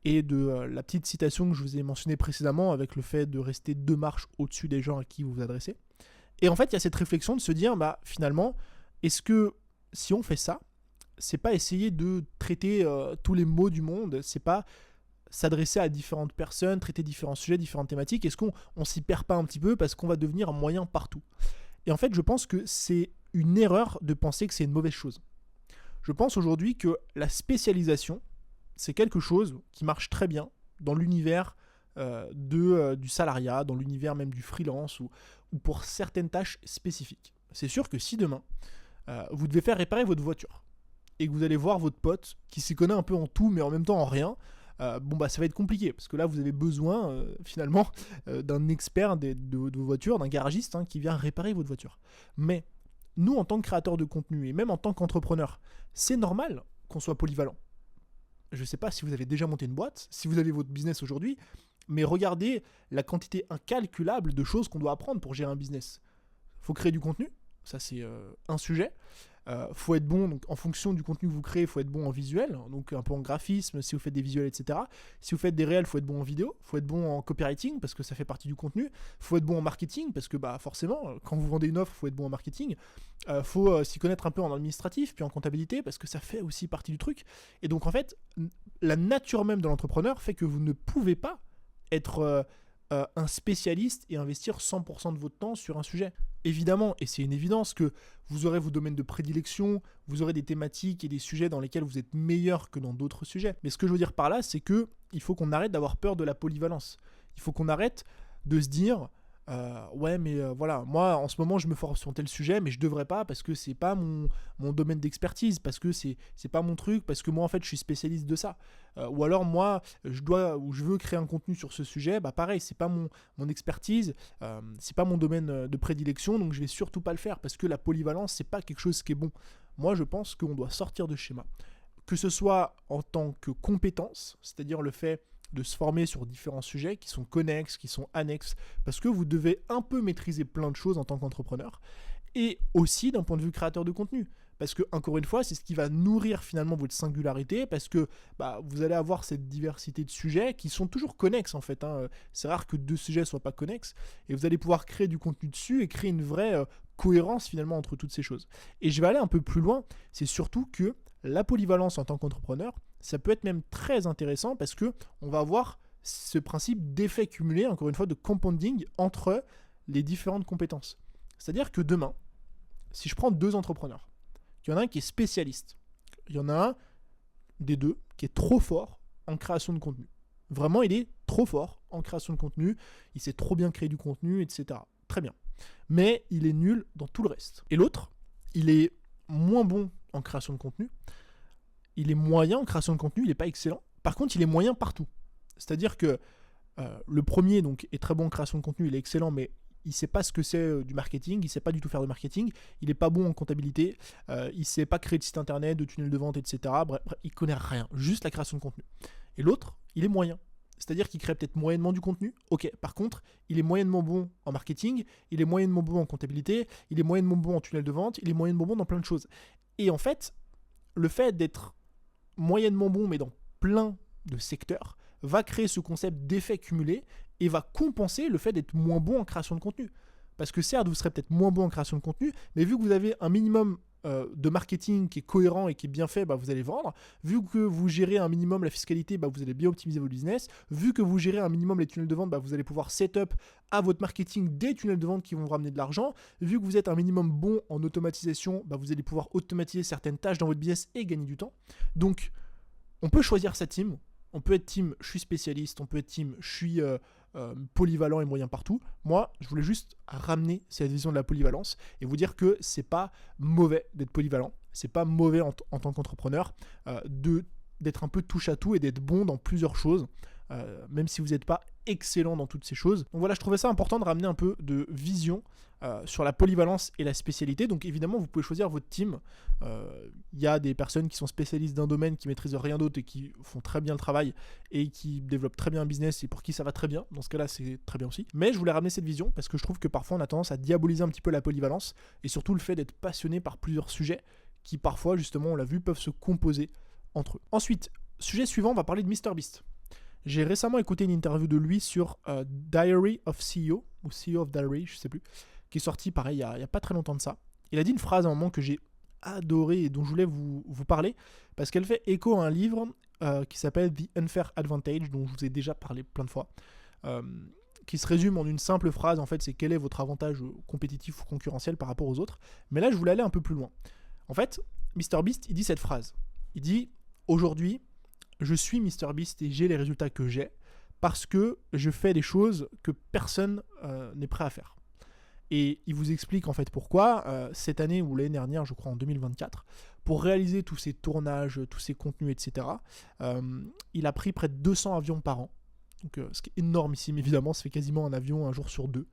et de la petite citation que je vous ai mentionnée précédemment, avec le fait de rester 2 marches au-dessus des gens à qui vous vous adressez. Et en fait il y a cette réflexion de se dire, finalement, est-ce que si on fait ça, c'est pas essayer de traiter tous les maux du monde, c'est pas s'adresser à différentes personnes, traiter différents sujets, différentes thématiques. Est-ce qu'on s'y perd pas un petit peu parce qu'on va devenir un moyen partout? Et en fait, je pense que c'est une erreur de penser que c'est une mauvaise chose. Je pense aujourd'hui que la spécialisation, c'est quelque chose qui marche très bien dans l'univers du salariat, dans l'univers même du freelance ou pour certaines tâches spécifiques. C'est sûr que si demain, vous devez faire réparer votre voiture, et que vous allez voir votre pote qui s'y connaît un peu en tout mais en même temps en rien, ça va être compliqué parce que là vous avez besoin finalement d'un expert de vos voitures, d'un garagiste qui vient réparer votre voiture. Mais nous en tant que créateurs de contenu et même en tant qu'entrepreneurs, c'est normal qu'on soit polyvalent. Je ne sais pas si vous avez déjà monté une boîte, si vous avez votre business aujourd'hui, mais regardez la quantité incalculable de choses qu'on doit apprendre pour gérer un business. Il faut créer du contenu, ça c'est un sujet. Faut être bon, donc en fonction du contenu que vous créez, il faut être bon en visuel, donc un peu en graphisme, si vous faites des visuels, etc. Si vous faites des réels, il faut être bon en vidéo, il faut être bon en copywriting, parce que ça fait partie du contenu, il faut être bon en marketing, parce que forcément, quand vous vendez une offre, il faut être bon en marketing, il faut s'y connaître un peu en administratif, puis en comptabilité, parce que ça fait aussi partie du truc. Et donc en fait, la nature même de l'entrepreneur fait que vous ne pouvez pas être un spécialiste et investir 100% de votre temps sur un sujet. Évidemment, et c'est une évidence que vous aurez vos domaines de prédilection, vous aurez des thématiques et des sujets dans lesquels vous êtes meilleur que dans d'autres sujets. Mais ce que je veux dire par là, c'est qu'il faut qu'on arrête d'avoir peur de la polyvalence. Il faut qu'on arrête de se dire Ouais, mais voilà, moi en ce moment je me forme sur tel sujet, mais je devrais pas parce que c'est pas mon domaine d'expertise, parce que c'est pas mon truc, parce que moi en fait je suis spécialiste de ça. Ou alors moi je veux créer un contenu sur ce sujet, bah pareil, c'est pas mon expertise, c'est pas mon domaine de prédilection, donc je vais surtout pas le faire parce que la polyvalence c'est pas quelque chose qui est bon. Moi je pense qu'on doit sortir de ce schéma. Que ce soit en tant que compétence, c'est-à-dire le fait de se former sur différents sujets qui sont connexes, qui sont annexes, parce que vous devez un peu maîtriser plein de choses en tant qu'entrepreneur, et aussi d'un point de vue créateur de contenu. Parce que, encore une fois, c'est ce qui va nourrir finalement votre singularité, parce que vous allez avoir cette diversité de sujets qui sont toujours connexes en fait. C'est rare que deux sujets ne soient pas connexes, et vous allez pouvoir créer du contenu dessus et créer une vraie cohérence finalement entre toutes ces choses. Et je vais aller un peu plus loin, c'est surtout que la polyvalence en tant qu'entrepreneur, ça peut être même très intéressant parce que on va avoir ce principe d'effet cumulé, encore une fois, de compounding entre les différentes compétences. C'est-à-dire que demain, si je prends deux entrepreneurs, il y en a un qui est spécialiste, il y en a un des deux qui est trop fort en création de contenu. Vraiment, il est trop fort en création de contenu, il sait trop bien créer du contenu, etc. Très bien. Mais il est nul dans tout le reste. Et l'autre, il est moins bon en création de contenu, il est moyen en création de contenu, il n'est pas excellent. Par contre, il est moyen partout. C'est-à-dire que le premier donc, est très bon en création de contenu, il est excellent, mais il ne sait pas ce que c'est du marketing, il ne sait pas du tout faire de marketing, il n'est pas bon en comptabilité, il ne sait pas créer de site internet, de tunnel de vente, etc. Bref, il ne connaît rien, juste la création de contenu. Et l'autre, il est moyen. C'est-à-dire qu'il crée peut-être moyennement du contenu, ok. Par contre, il est moyennement bon en marketing, il est moyennement bon en comptabilité, il est moyennement bon en tunnel de vente, il est moyennement bon dans plein de choses. Et en fait, le fait d'être moyennement bon, mais dans plein de secteurs, va créer ce concept d'effet cumulé et va compenser le fait d'être moins bon en création de contenu. Parce que certes, vous serez peut-être moins bon en création de contenu, mais vu que vous avez un minimum de marketing qui est cohérent et qui est bien fait, vous allez vendre. Vu que vous gérez un minimum la fiscalité, vous allez bien optimiser votre business. Vu que vous gérez un minimum les tunnels de vente, vous allez pouvoir set-up à votre marketing des tunnels de vente qui vont vous ramener de l'argent. Vu que vous êtes un minimum bon en automatisation, vous allez pouvoir automatiser certaines tâches dans votre business et gagner du temps. Donc, on peut choisir sa team. On peut être team je suis spécialiste, on peut être team je suis polyvalent et moyen partout. Moi, je voulais juste ramener cette vision de la polyvalence et vous dire que c'est pas mauvais d'être polyvalent, c'est pas mauvais en tant qu'entrepreneur d'être un peu touche à tout et d'être bon dans plusieurs choses, même si vous n'êtes pas excellent dans toutes ces choses. Donc voilà, je trouvais ça important de ramener un peu de vision sur la polyvalence et la spécialité. Donc évidemment, vous pouvez choisir votre team. Il y a des personnes qui sont spécialistes d'un domaine, qui maîtrisent rien d'autre et qui font très bien le travail et qui développent très bien un business et pour qui ça va très bien. Dans ce cas-là, c'est très bien aussi. Mais je voulais ramener cette vision parce que je trouve que parfois on a tendance à diaboliser un petit peu la polyvalence et surtout le fait d'être passionné par plusieurs sujets qui parfois, justement, on l'a vu, peuvent se composer entre eux. Ensuite, sujet suivant, on va parler de MrBeast. J'ai récemment écouté une interview de lui sur Diary of CEO, ou CEO of Diary, je sais plus, qui est sorti pareil il y a pas très longtemps de ça. Il a dit une phrase à un moment que j'ai adoré et dont je voulais vous parler, parce qu'elle fait écho à un livre qui s'appelle The Unfair Advantage, dont je vous ai déjà parlé plein de fois, qui se résume en une simple phrase, en fait, c'est quel est votre avantage compétitif ou concurrentiel par rapport aux autres. Mais là, je voulais aller un peu plus loin. En fait, MrBeast, il dit cette phrase. Il dit, aujourd'hui, je suis MrBeast et j'ai les résultats que j'ai parce que je fais des choses que personne n'est prêt à faire. Et il vous explique en fait pourquoi, cette année ou l'année dernière, je crois en 2024, pour réaliser tous ces tournages, tous ces contenus, etc., il a pris près de 200 avions par an. Donc, ce qui est énormissime, évidemment, ça fait quasiment un avion un jour sur deux,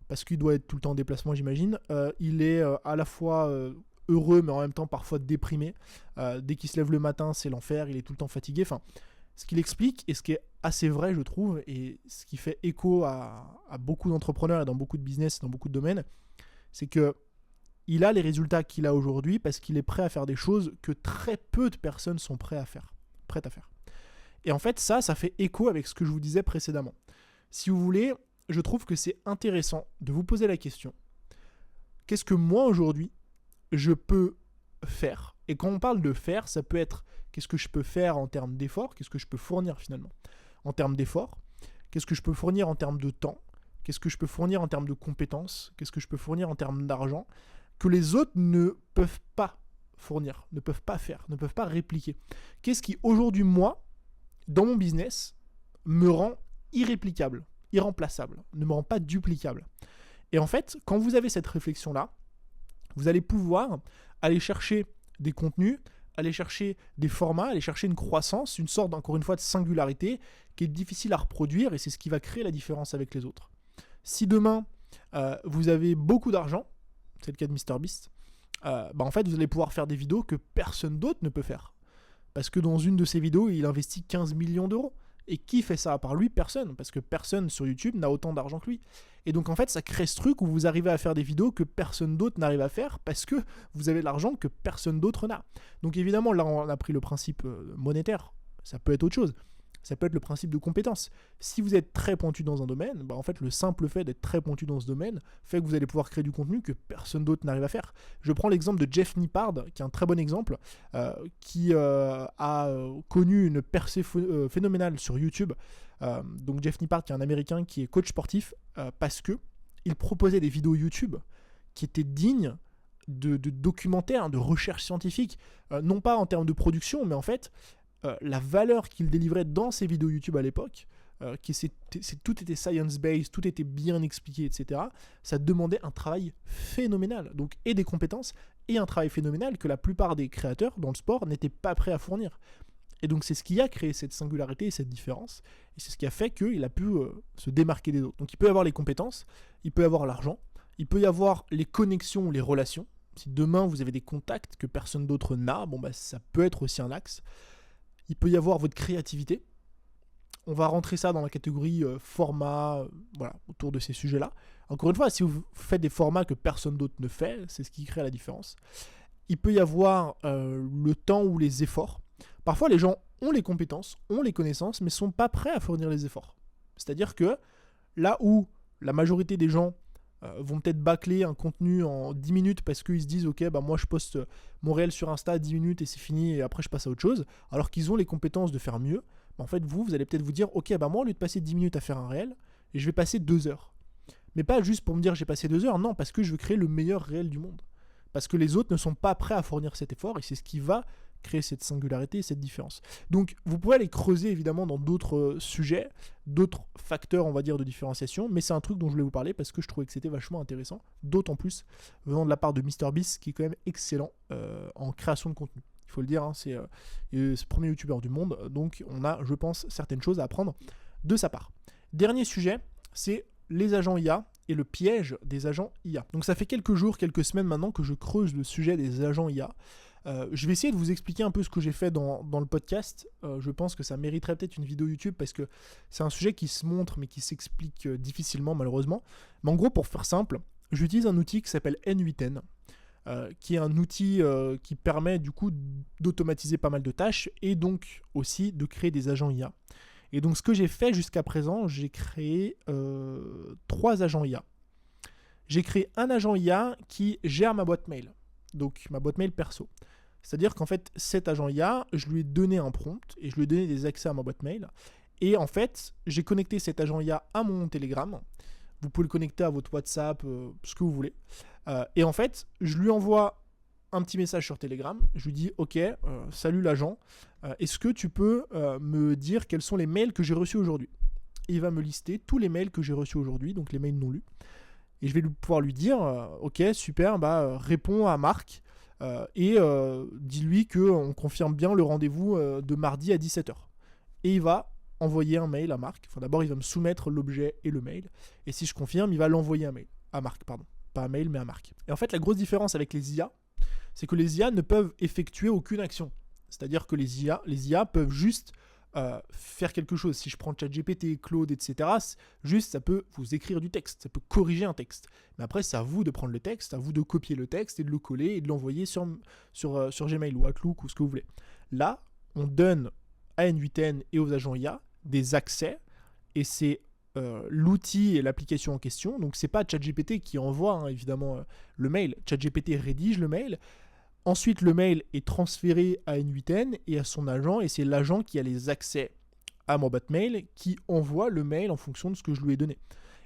parce qu'il doit être tout le temps en déplacement, j'imagine. Il est à la fois heureux, mais en même temps parfois déprimé. Dès qu'il se lève le matin, c'est l'enfer, il est tout le temps fatigué. Enfin, ce qu'il explique, et ce qui est assez vrai, je trouve, et ce qui fait écho à beaucoup d'entrepreneurs et dans beaucoup de business, dans beaucoup de domaines, c'est que il a les résultats qu'il a aujourd'hui parce qu'il est prêt à faire des choses que très peu de personnes sont prêtes à faire. Et en fait, ça fait écho avec ce que je vous disais précédemment. Si vous voulez, je trouve que c'est intéressant de vous poser la question, qu'est-ce que moi aujourd'hui, je peux faire? Et quand on parle de faire, ça peut être qu'est-ce que je peux faire en termes d'effort, qu'est-ce que je peux fournir finalement en termes d'effort, qu'est-ce que je peux fournir en termes de temps, qu'est-ce que je peux fournir en termes de compétences, qu'est-ce que je peux fournir en termes d'argent, que les autres ne peuvent pas fournir, ne peuvent pas faire, ne peuvent pas répliquer. Qu'est-ce qui aujourd'hui, moi, dans mon business, me rend irréplicable? irremplaçable, ne me rend pas duplicable. Et en fait, quand vous avez cette réflexion-là, vous allez pouvoir aller chercher des contenus, aller chercher des formats, aller chercher une croissance, une sorte, encore une fois, de singularité qui est difficile à reproduire et c'est ce qui va créer la différence avec les autres. Si demain, vous avez beaucoup d'argent, c'est le cas de MrBeast, en fait, vous allez pouvoir faire des vidéos que personne d'autre ne peut faire. Parce que dans une de ses vidéos, il investit 15 millions d'euros. Et qui fait ça à part lui? Personne. Parce que personne sur YouTube n'a autant d'argent que lui. Et donc en fait, ça crée ce truc où vous arrivez à faire des vidéos que personne d'autre n'arrive à faire parce que vous avez de l'argent que personne d'autre n'a. Donc évidemment, là, on a pris le principe monétaire. Ça peut être autre chose. Ça peut être le principe de compétence. Si vous êtes très pointu dans un domaine, en fait, le simple fait d'être très pointu dans ce domaine fait que vous allez pouvoir créer du contenu que personne d'autre n'arrive à faire. Je prends l'exemple de Jeff Nippard, qui est un très bon exemple, qui a connu une percée phénoménale sur YouTube. Donc Jeff Nippard, qui est un Américain qui est coach sportif, parce que il proposait des vidéos YouTube qui étaient dignes de documentaires, de recherche scientifique, non pas en termes de production, mais en fait la valeur qu'il délivrait dans ses vidéos YouTube à l'époque, tout était science-based, tout était bien expliqué, etc. Ça demandait un travail phénoménal, donc et des compétences, et un travail phénoménal que la plupart des créateurs dans le sport n'étaient pas prêts à fournir. Et donc c'est ce qui a créé cette singularité et cette différence, et c'est ce qui a fait qu'il a pu se démarquer des autres. Donc il peut y avoir les compétences, il peut y avoir l'argent, il peut y avoir les connexions ou les relations. Si demain vous avez des contacts que personne d'autre n'a, ça peut être aussi un axe. Il peut y avoir votre créativité. On va rentrer ça dans la catégorie format, autour de ces sujets-là. Encore une fois, si vous faites des formats que personne d'autre ne fait, c'est ce qui crée la différence. Il peut y avoir le temps ou les efforts. Parfois, les gens ont les compétences, ont les connaissances, mais ne sont pas prêts à fournir les efforts. C'est-à-dire que là où la majorité des gens vont peut-être bâcler un contenu en 10 minutes parce qu'ils se disent « Ok, moi je poste mon réel sur Insta 10 minutes et c'est fini et après je passe à autre chose », alors qu'ils ont les compétences de faire mieux. En fait, vous allez peut-être vous dire « Ok, moi au lieu de passer 10 minutes à faire un réel, je vais passer 2 heures. » Mais pas juste pour me dire « J'ai passé 2 heures », non, parce que je veux créer le meilleur réel du monde. Parce que les autres ne sont pas prêts à fournir cet effort et c'est ce qui va créer cette singularité et cette différence. Donc vous pouvez aller creuser évidemment dans d'autres sujets, d'autres facteurs on va dire de différenciation, mais c'est un truc dont je voulais vous parler parce que je trouvais que c'était vachement intéressant, d'autant plus venant de la part de MrBeast qui est quand même excellent en création de contenu. Il faut le dire, c'est le premier youtubeur du monde, donc on a je pense certaines choses à apprendre de sa part. Dernier sujet, c'est les agents IA et le piège des agents IA. Donc ça fait quelques jours, quelques semaines maintenant que je creuse le sujet des agents IA. Je vais essayer de vous expliquer un peu ce que j'ai fait dans le podcast. Je pense que ça mériterait peut-être une vidéo YouTube parce que c'est un sujet qui se montre mais qui s'explique difficilement malheureusement. Mais en gros, pour faire simple, j'utilise un outil qui s'appelle N8N, qui est un outil qui permet du coup d'automatiser pas mal de tâches et donc aussi de créer des agents IA. Et donc ce que j'ai fait jusqu'à présent, j'ai créé 3 agents IA. J'ai créé un agent IA qui gère ma boîte mail, donc ma boîte mail perso. C'est-à-dire qu'en fait, cet agent IA, je lui ai donné un prompt et je lui ai donné des accès à ma boîte mail. Et en fait, j'ai connecté cet agent IA à mon Telegram. Vous pouvez le connecter à votre WhatsApp, ce que vous voulez. Et en fait, je lui envoie un petit message sur Telegram. Je lui dis « Ok, salut l'agent, est-ce que tu peux me dire quels sont les mails que j'ai reçus aujourd'hui ?» Et il va me lister tous les mails que j'ai reçus aujourd'hui, donc les mails non lus. Et je vais pouvoir lui dire « Ok, super, réponds à Marc et dis-lui qu'on confirme bien le rendez-vous de mardi à 17h. » Et il va envoyer un mail à Marc. Enfin, d'abord, il va me soumettre l'objet et le mail. Et si je confirme, il va l'envoyer un mail. À Marc, pardon. Pas un mail, mais à Marc. Et en fait, la grosse différence avec les IA, c'est que les IA ne peuvent effectuer aucune action. C'est-à-dire que les IA peuvent juste faire quelque chose. Si je prends ChatGPT, Claude, etc., juste ça peut vous écrire du texte, ça peut corriger un texte. Mais après, c'est à vous de prendre le texte, à vous de copier le texte et de le coller et de l'envoyer sur Gmail ou Outlook ou ce que vous voulez. Là, on donne à N8N et aux agents IA des accès et c'est l'outil et l'application en question. Donc, c'est pas ChatGPT qui envoie évidemment le mail. ChatGPT rédige le mail. Ensuite, le mail est transféré à N8N et à son agent, et c'est l'agent qui a les accès à mon boîte mail qui envoie le mail en fonction de ce que je lui ai donné.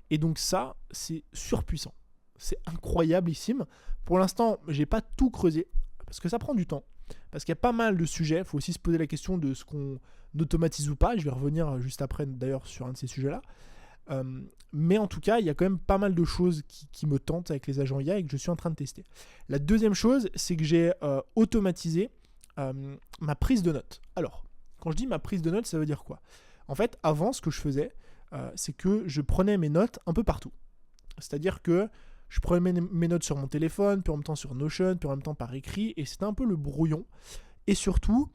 Et donc ça, c'est surpuissant. C'est incroyablissime. Pour l'instant, j'ai pas tout creusé, parce que ça prend du temps. Parce qu'il y a pas mal de sujets. Il faut aussi se poser la question de ce qu'on automatise ou pas. Je vais revenir juste après, d'ailleurs, sur un de ces sujets-là. Mais en tout cas, il y a quand même pas mal de choses qui me tentent avec les agents IA et que je suis en train de tester. La deuxième chose, c'est que j'ai automatisé ma prise de notes. Alors, quand je dis ma prise de notes, ça veut dire quoi ? En fait, avant, ce que je faisais, c'est que je prenais mes notes un peu partout. C'est-à-dire que je prenais mes notes sur mon téléphone, puis en même temps sur Notion, puis en même temps par écrit, et c'était un peu le brouillon. Et surtout,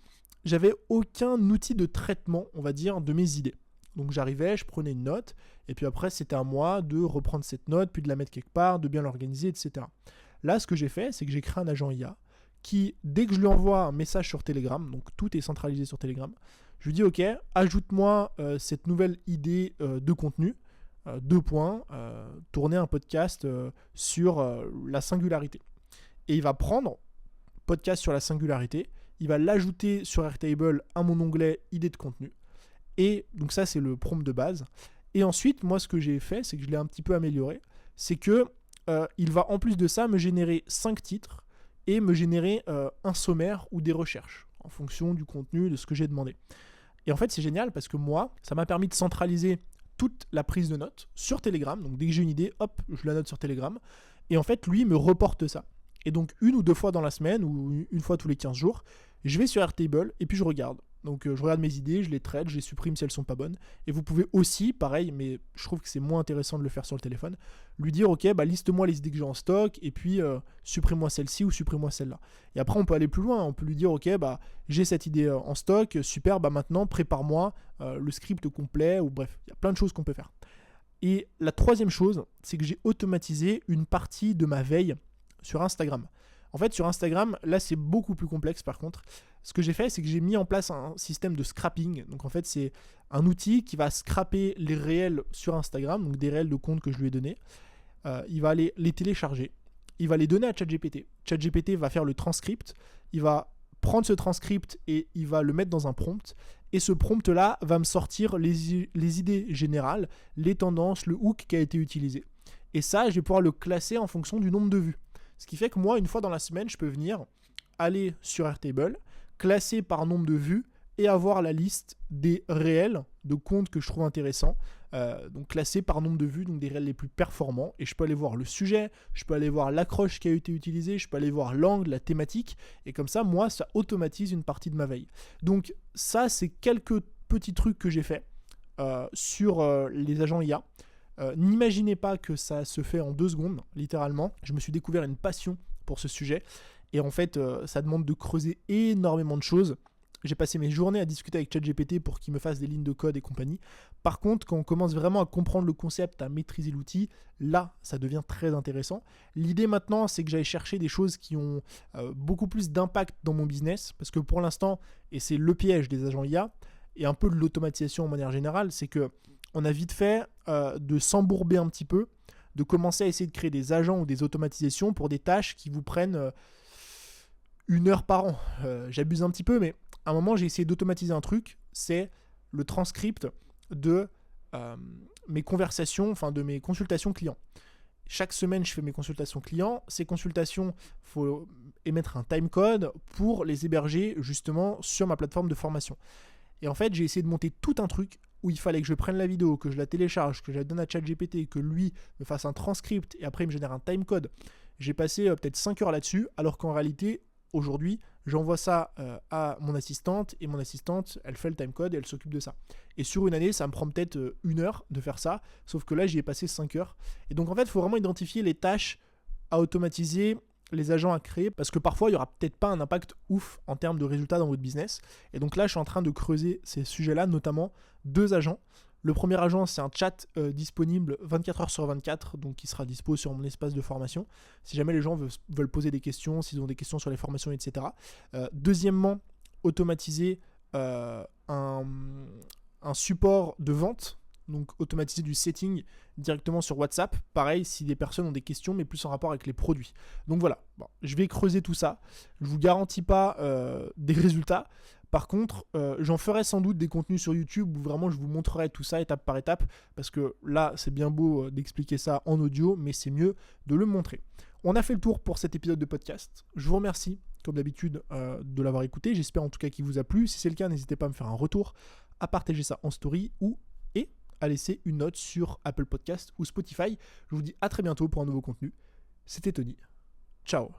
j'avais aucun outil de traitement, on va dire, de mes idées. Donc j'arrivais, je prenais une note, et puis après c'était à moi de reprendre cette note, puis de la mettre quelque part, de bien l'organiser, etc. Là, ce que j'ai fait, c'est que j'ai créé un agent IA qui, dès que je lui envoie un message sur Telegram, donc tout est centralisé sur Telegram, je lui dis ok, ajoute-moi cette nouvelle idée de contenu, tourner un podcast sur la singularité. Et il va prendre podcast sur la singularité, il va l'ajouter sur Airtable à mon onglet idée de contenu. Et donc ça, c'est le prompt de base. Et ensuite, moi, ce que j'ai fait, c'est que je l'ai un petit peu amélioré. C'est que il va, en plus de ça, me générer 5 titres et me générer un sommaire ou des recherches en fonction du contenu, de ce que j'ai demandé. Et en fait, c'est génial parce que moi, ça m'a permis de centraliser toute la prise de notes sur Telegram. Donc dès que j'ai une idée, hop, je la note sur Telegram. Et en fait, lui me reporte ça. Et donc une ou deux fois dans la semaine, ou une fois tous les 15 jours, je vais sur Airtable et puis je regarde. Donc je regarde mes idées, je les traite, je les supprime si elles sont pas bonnes. Et vous pouvez aussi, pareil, mais je trouve que c'est moins intéressant de le faire sur le téléphone, lui dire ok, liste-moi les idées que j'ai en stock et puis supprime-moi celle-ci ou supprime-moi celle-là. Et après on peut aller plus loin, on peut lui dire ok, j'ai cette idée en stock, super, maintenant prépare-moi le script complet, ou bref, il y a plein de choses qu'on peut faire. Et la troisième chose, c'est que j'ai automatisé une partie de ma veille sur Instagram. En fait, sur Instagram, là, c'est beaucoup plus complexe par contre. Ce que j'ai fait, c'est que j'ai mis en place un système de scrapping. Donc en fait, c'est un outil qui va scraper les réels sur Instagram, donc des réels de compte que je lui ai donnés. Il va aller les télécharger. Il va les donner à ChatGPT. ChatGPT va faire le transcript. Il va prendre ce transcript et il va le mettre dans un prompt. Et ce prompt-là va me sortir les idées générales, les tendances, le hook qui a été utilisé. Et ça, je vais pouvoir le classer en fonction du nombre de vues. Ce qui fait que moi, une fois dans la semaine, je peux venir aller sur Airtable, classer par nombre de vues et avoir la liste des réels de comptes que je trouve intéressants. Donc classés par nombre de vues, donc des réels les plus performants. Et je peux aller voir le sujet, je peux aller voir l'accroche qui a été utilisée, je peux aller voir l'angle, la thématique. Et comme ça, moi, ça automatise une partie de ma veille. Donc ça, c'est quelques petits trucs que j'ai fait sur les agents IA. N'imaginez pas que ça se fait en 2 secondes, littéralement. Je me suis découvert une passion pour ce sujet. Et en fait, ça demande de creuser énormément de choses. J'ai passé mes journées à discuter avec ChatGPT pour qu'il me fasse des lignes de code et compagnie. Par contre, quand on commence vraiment à comprendre le concept, à maîtriser l'outil, là, ça devient très intéressant. L'idée maintenant, c'est que j'aille chercher des choses qui ont beaucoup plus d'impact dans mon business. Parce que pour l'instant, et c'est le piège des agents IA, et un peu de l'automatisation en manière générale, c'est que on a vite fait de s'embourber un petit peu, de commencer à essayer de créer des agents ou des automatisations pour des tâches qui vous prennent 1 heure par an. J'abuse un petit peu, mais à un moment, j'ai essayé d'automatiser un truc, c'est le transcript de mes conversations, enfin de mes consultations clients. Chaque semaine, je fais mes consultations clients. Ces consultations, il faut émettre un timecode pour les héberger justement sur ma plateforme de formation. Et en fait, j'ai essayé de monter tout un truc où il fallait que je prenne la vidéo, que je la télécharge, que je la donne à ChatGPT, que lui me fasse un transcript et après il me génère un timecode. J'ai passé peut-être 5 heures là-dessus, alors qu'en réalité, aujourd'hui, j'envoie ça à mon assistante et mon assistante, elle fait le timecode et elle s'occupe de ça. Et sur une année, ça me prend peut-être 1 heure de faire ça, sauf que là, j'y ai passé 5 heures. Et donc en fait, il faut vraiment identifier les tâches à automatiser, les agents à créer, parce que parfois il n'y aura peut-être pas un impact ouf en termes de résultats dans votre business. Et donc là, je suis en train de creuser ces sujets-là, notamment 2 agents. Le premier agent, c'est un chat disponible 24 heures sur 24, donc qui sera dispo sur mon espace de formation, si jamais les gens veulent poser des questions, s'ils ont des questions sur les formations, etc. Deuxièmement, automatiser un support de vente, donc automatiser du setting directement sur WhatsApp. Pareil, si des personnes ont des questions, mais plus en rapport avec les produits. Donc voilà, je vais creuser tout ça. Je ne vous garantis pas des résultats. Par contre, j'en ferai sans doute des contenus sur YouTube où vraiment je vous montrerai tout ça étape par étape, parce que là, c'est bien beau d'expliquer ça en audio, mais c'est mieux de le montrer. On a fait le tour pour cet épisode de podcast. Je vous remercie, comme d'habitude, de l'avoir écouté. J'espère en tout cas qu'il vous a plu. Si c'est le cas, n'hésitez pas à me faire un retour, à partager ça en story à laisser une note sur Apple Podcast ou Spotify. Je vous dis à très bientôt pour un nouveau contenu. C'était Tony. Ciao.